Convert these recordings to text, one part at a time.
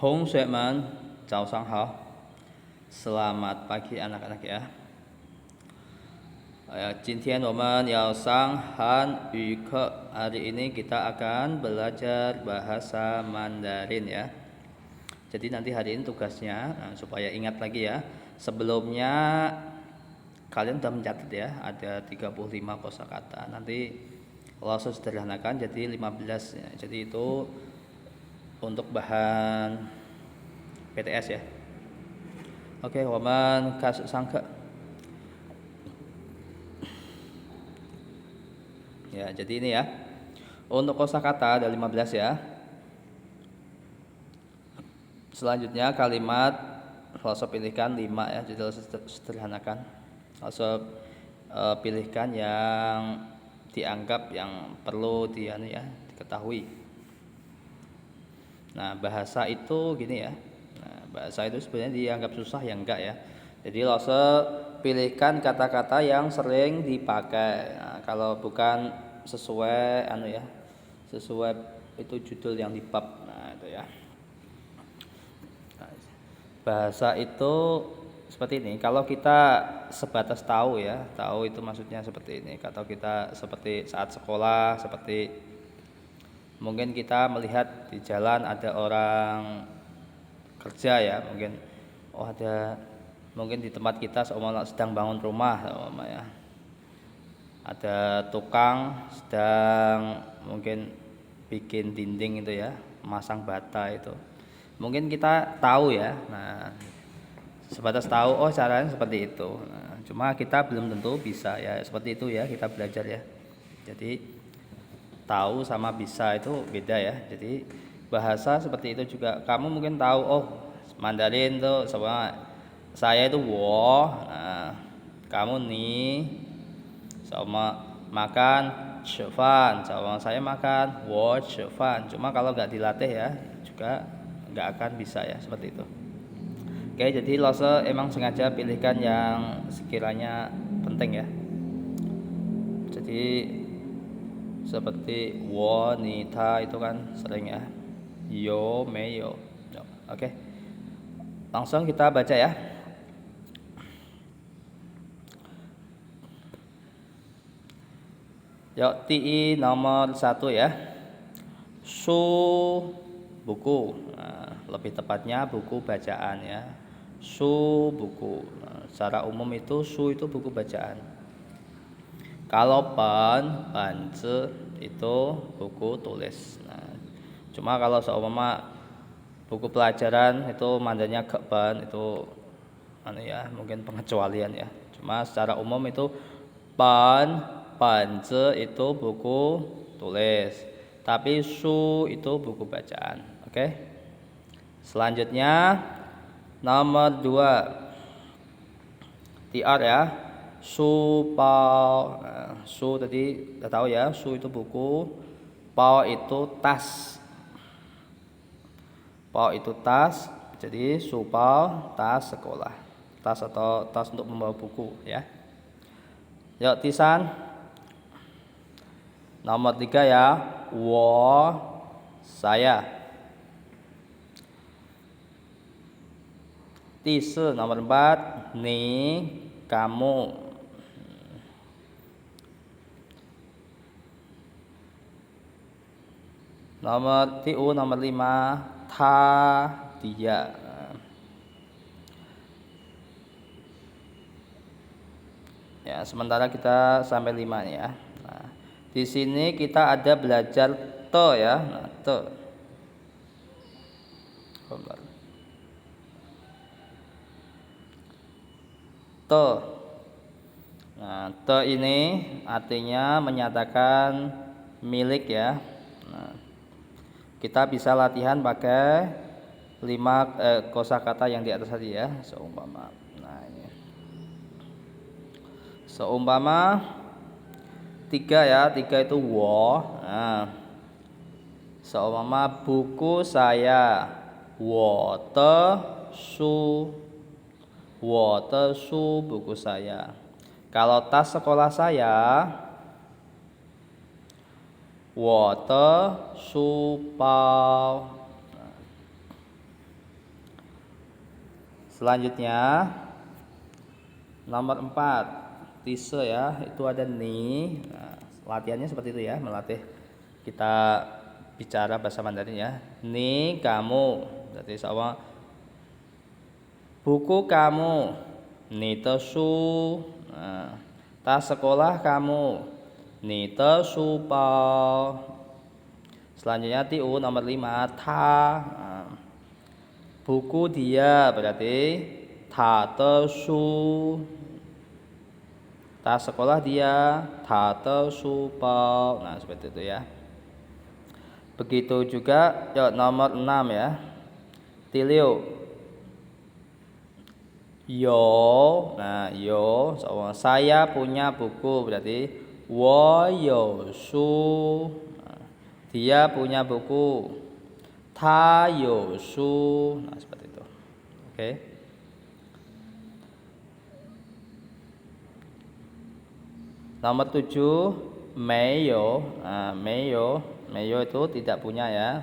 同学们，早上好. Selamat pagi anak-anak ya. 今天我们要上汉语课. Hari ini kita akan belajar bahasa Mandarin ya. Jadi nanti hari ini tugasnya supaya ingat lagi ya. Sebelumnya kalian sudah mencatat ya, ada 35 kosakata. Nanti kalau sederhanakan jadi 15 ya. Jadi itu untuk bahan PTS ya. Oke, 我们开始上课. Ya, jadi ini ya. Untuk kosakata ada 15 ya. Selanjutnya kalimat Langsung pilihkan 5 ya, jadi sederhanakan. Langsung pilihkan yang dianggap yang perlu diketahui. Nah, bahasa itu gini ya. Nah, bahasa itu sebenarnya dianggap susah ya enggak ya. Jadi langsung pilihkan kata-kata yang sering dipakai. Nah, kalau bukan sesuai sesuai itu judul yang di bab. Nah, itu ya. Nah, bahasa itu seperti ini. Kalau kita sebatas tahu ya, tahu itu maksudnya seperti ini. Kalau kita seperti saat sekolah, seperti mungkin kita melihat di jalan ada orang kerja ya, mungkin di tempat kita sedang bangun rumah ya. Ada tukang sedang mungkin bikin dinding itu ya, masang bata itu. Mungkin kita tahu ya. Nah, sebatas tahu caranya seperti itu. Nah, cuma kita belum tentu bisa ya, seperti itu ya, kita belajar ya. Jadi tahu sama bisa itu beda ya. Jadi bahasa seperti itu juga. Kamu mungkin tahu Mandarin tuh sama saya itu wo. Nah, kamu nih sama makan chefan, sama saya makan wo chefan. Cuma kalau nggak dilatih ya juga nggak akan bisa ya, seperti itu. Oke, jadi Lose emang sengaja pilihkan yang sekiranya penting ya. Jadi seperti wanita itu kan sering ya. Yo, meyo. Oke. Langsung kita baca ya. Yuk, TI nomor 1 ya. Su buku. Nah, lebih tepatnya buku bacaan ya. Su buku. Nah, secara umum itu su itu buku bacaan. Kalau panze itu buku tulis. Nah, cuma kalau seumpama buku pelajaran itu mandarnya keban itu mungkin pengecualian ya. Cuma secara umum itu panze itu buku tulis. Tapi su itu buku bacaan. Oke. Selanjutnya nomor 2. TR ya. Su pao. Nah, su tadi udah tahu ya, su itu buku, pao itu tas. Pao itu tas, jadi su pao tas sekolah. Tas atau tas untuk membawa buku ya. Yuk, Tisan. Nomor 3 ya. Wo saya. Tise nomor 4. Ni kamu. Nomor TU nomor 5. Dia. Ya, sementara kita sampai 5 nih ya. Nah, di sini kita ada belajar te ya. Nah, te. Te. Nah, te ini artinya menyatakan milik ya. Nah, kita bisa latihan pakai 5 kosakata yang di atas tadi ya. Seumpama. Nah, ini. Seumpama 3 ya, 3 itu wo. Nah, seumpama buku saya, wo te su. Wo te su buku saya. Kalau tas sekolah saya, wo te su pao. Selanjutnya nomor 4 tise ya, itu ada ni. Nah, latihannya seperti itu ya, melatih kita bicara bahasa Mandarin ya. Ni kamu, berarti sama buku kamu, ni te su. Nah, tas sekolah kamu, ni te su bao. Selanjutnya tiu nomor 5 ta. Nah, buku dia berarti ta te su. Tas sekolah dia ta te su bao. Nah, seperti itu ya. Begitu juga nomor 6 ya. Tiliu. Yo. Nah, yo saya punya buku berarti wo you su. Nah, dia punya buku. Ta you su. Nah, seperti itu. Oke. Nomor 7 meyo. Nah, meyo itu tidak punya ya.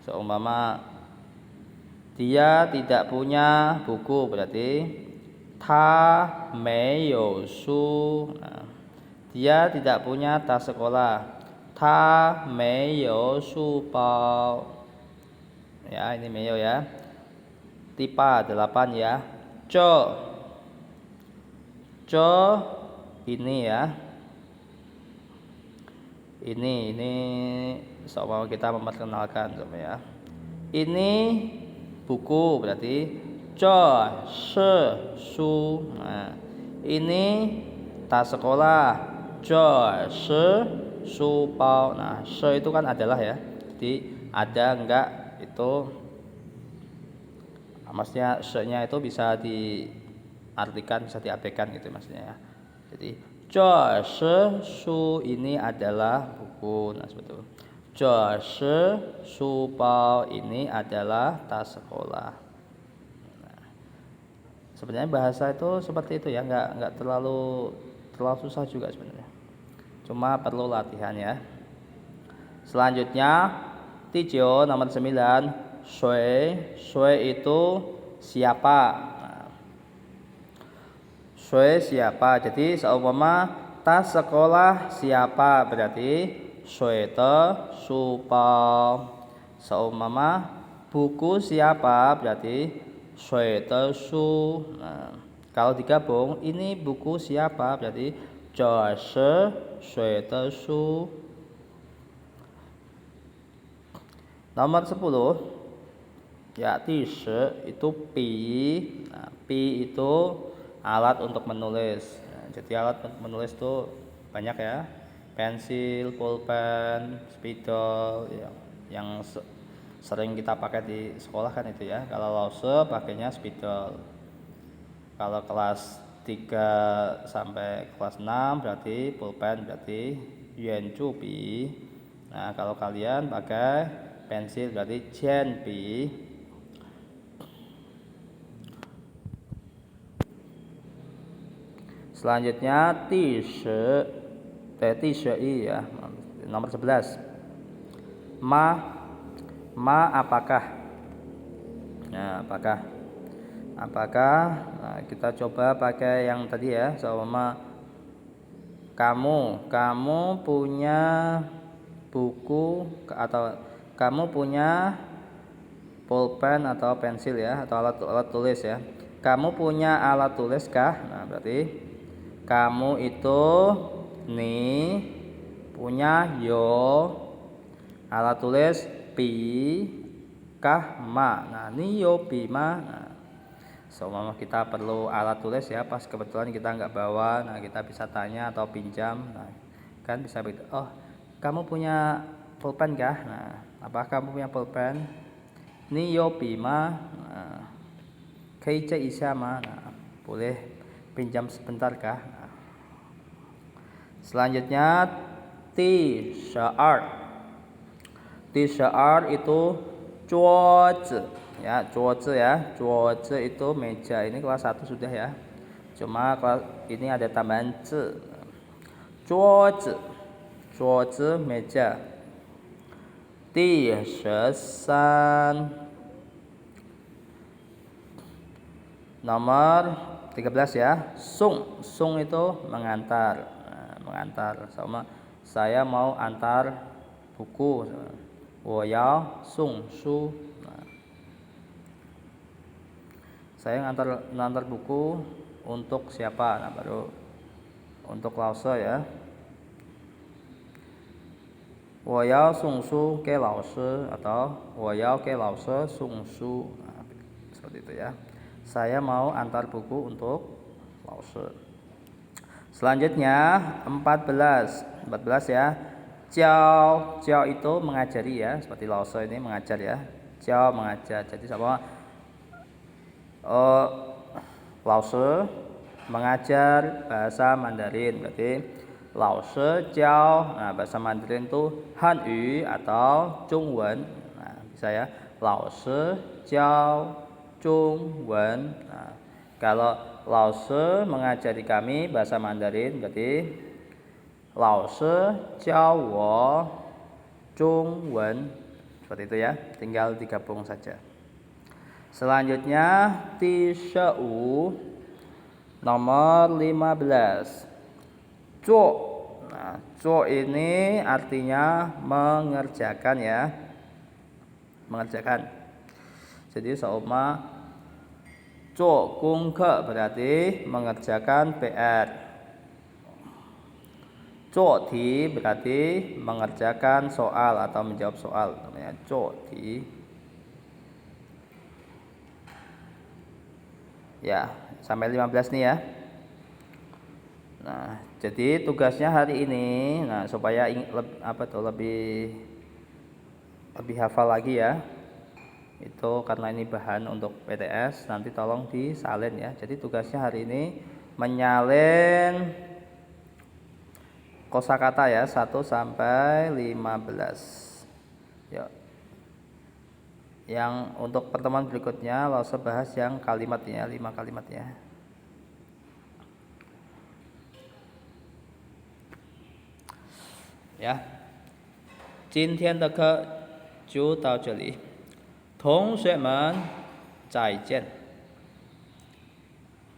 Seumpama dia tidak punya buku berarti ta meyo su. Nah, dia tidak punya tas sekolah. Ta meyo su bao. Ya, ini meyo ya. Tipa 8 ya. Co. Co ini ya. Ini seumpama kita memperkenalkan sama ya. Ini buku berarti co she su. Nah, ini tas sekolah co she su bao. Nah, she itu kan adalah ya. Jadi ada enggak itu maksudnya she-nya itu bisa diartikan, bisa diabaikan gitu maksudnya ya. Jadi co she su ini adalah buku. Nah, seperti itu. Co she su bao ini adalah tas sekolah. Nah, sebenarnya bahasa itu seperti itu ya, nggak terlalu susah juga sebenarnya. Cuma perlu latihan ya. Selanjutnya tijo nomor 9 shui itu siapa. Nah, shui siapa. Jadi seumpama tas sekolah siapa berarti shui te su bao. Seumpama buku siapa berarti shui te su. Nah, kalau digabung ini buku siapa berarti zhe shi shui te su. Nomor 10 ya, tise itu pi. Nah, pi itu alat untuk menulis. Nah, jadi alat untuk menulis itu banyak ya. Pensil, pulpen, spidol yang sering kita pakai di sekolah kan itu ya. Kalau lause pakainya spidol. Kalau kelas 3 sampai kelas 6 berarti pulpen berarti yuan chu pi. Nah, kalau kalian pakai pensil berarti chen pi. Selanjutnya tise i ya, nomor 11 ma apakah. Nah, apakah nah, kita coba pakai yang tadi ya, sama kamu punya buku atau kamu punya pulpen atau pensil ya, atau alat tulis ya. Kamu punya alat tulis kah? Nah, berarti kamu itu ni punya yo alat tulis pi kah ma. Nah, ni yo pi ma. Nah, seumpama kita perlu alat tulis ya, pas kebetulan kita nggak bawa, nah kita bisa tanya atau pinjam. Nah, kan bisa begitu. Oh, kamu punya pulpen kah? Nah, apa kamu punya pulpen? Ni yo pi ma. Nah, kei ce isya ma. Nah, boleh pinjam sebentar kah? Nah, selanjutnya t-shirt itu cuozi ya, cuozi itu meja. Ini kelas 1 sudah ya, cuma kelas ini ada tambahan c. Cuozi meja. Nomor 13 ya. Sung. Sung itu mengantar. Nah, mengantar sama saya mau antar buku. 我要送书. Nah, saya ngantar buku untuk siapa? Nah, baru untuk lause ya. 我要送书给老师 atau 我要给老师送书. Nah, seperti itu ya. Saya mau antar buku untuk lause. Selanjutnya 14 ya. Jiao, jiao itu mengajari ya, seperti lause ini mengajar ya. Jiao mengajar. Jadi sama lause mengajar bahasa Mandarin, berarti lause jiao. Nah, bahasa Mandarin itu Hanyu atau Zhongwen. Nah, bisa ya. Lause jiao Zhongwen. Nah, kalau lause mengajari kami bahasa Mandarin, berarti lause jiao wo Zhongwen. Seperti itu ya, tinggal digabung saja. Selanjutnya di nomor 15. Zuo. Nah, zuo ini artinya mengerjakan ya. Mengerjakan. Jadi seumpama zuo gongke berarti mengerjakan PR. Zuo ti berarti mengerjakan soal atau menjawab soal, namanya zuo ti. Ya, sampai 15 nih ya. Nah, jadi tugasnya hari ini, nah supaya lebih hafal lagi ya. Itu karena ini bahan untuk PTS, nanti tolong disalin ya. Jadi tugasnya hari ini menyalin kosakata ya 1 sampai 15. Ya. Yang untuk pertemuan berikutnya lause bahas yang kalimatnya, 5 kalimatnya. Ya. 今天的课就到这里，同学们再见。